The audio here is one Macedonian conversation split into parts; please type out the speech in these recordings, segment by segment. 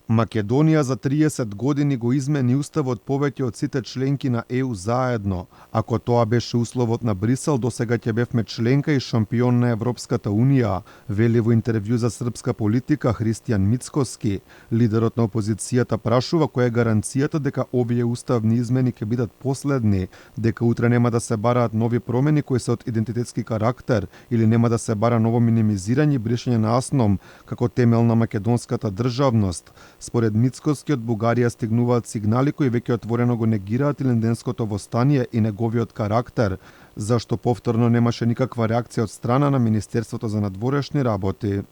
Македонија за 30 години го измени уставот повеќе од сите членки на ЕУ заедно. Ако тоа беше условот на Брисел, досега ќе бевме членка и шампион на Европската Унија, вели во интервју за српска политика Христијан Мицкоски. Лидерот на опозицијата прашува која е гаранцијата дека овие уставни измени ќе бидат последни, дека утре нема да се бараат нови промени кои се од идентитетски карактер или нема да се бара ново минимизирање и бришање на АСНОМ како темел на македонската државност. Според Мицкоски од Бугарија стигнуваат сигнали кои веќе отворено го негираат иленденското востание и неговиот карактер, зашто повторно немаше никаква реакција од страна на Министерството за надворешни работи.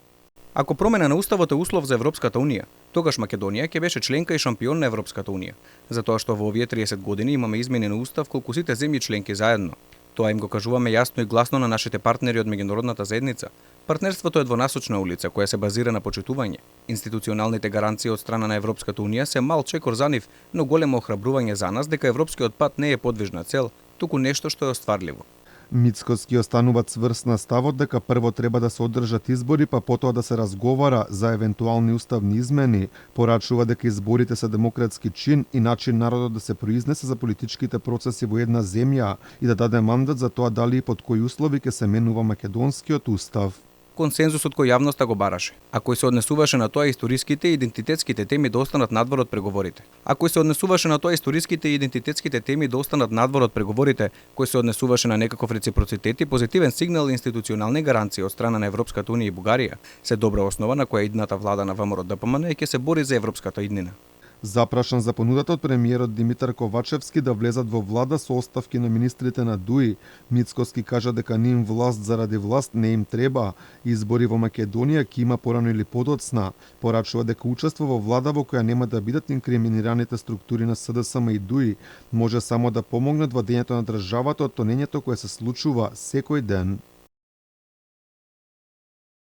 Ако промена на уставот е услов за Европската Унија, тогаш Македонија ќе беше членка и шампион на Европската Унија, затоа што во овие 30 години имаме изменен устав колку сите земји членки заедно. Тоа им го кажуваме јасно и гласно на нашите партнери од меѓународната заедница. Партнерството е двонасочна улица која се базира на почитување. Институционалните гаранции од страна на Европската Унија се мал чекор за нив, но големо охрабрување за нас дека европскиот пат не е подвижна цел, туку нешто што е остварливо. Мицкоски останува цврст на ставот дека прво треба да се одржат избори, па потоа да се разговара за евентуални уставни измени. Порачува дека изборите се демократски чин и начин народот да се произнесе за политичките процеси во една земја и да даде мандат за тоа дали и под кои услови ќе се менува македонскиот устав. Консензусот кој јавноста го бараше, а кој се однесуваше на тоа историските и идентитетските теми да останат надвор од преговорите. А кој се однесуваше на тоа историските и идентитетските теми да останат надвор од преговорите, кој се однесуваше на некаков реципроцитет и позитивен сигнал и институционални гаранции од страна на Европската Унија и Бугарија, се добра основа на која идната влада на ВМРО ДПМН ќе се бори за европската иднина. Запрашан за понудата од премиерот Димитар Ковачевски да влезат во влада со оставки на министрите на ДУИ, Мицкоски кажа дека ним власт заради власт не им треба. Избори во Македонија ќе има порано или подоцна. Порачува дека учество во влада во која нема да бидат инкриминираните структури на СДСМ и ДУИ може само да помогнат во дењето на државата од тонењето кое се случува секој ден.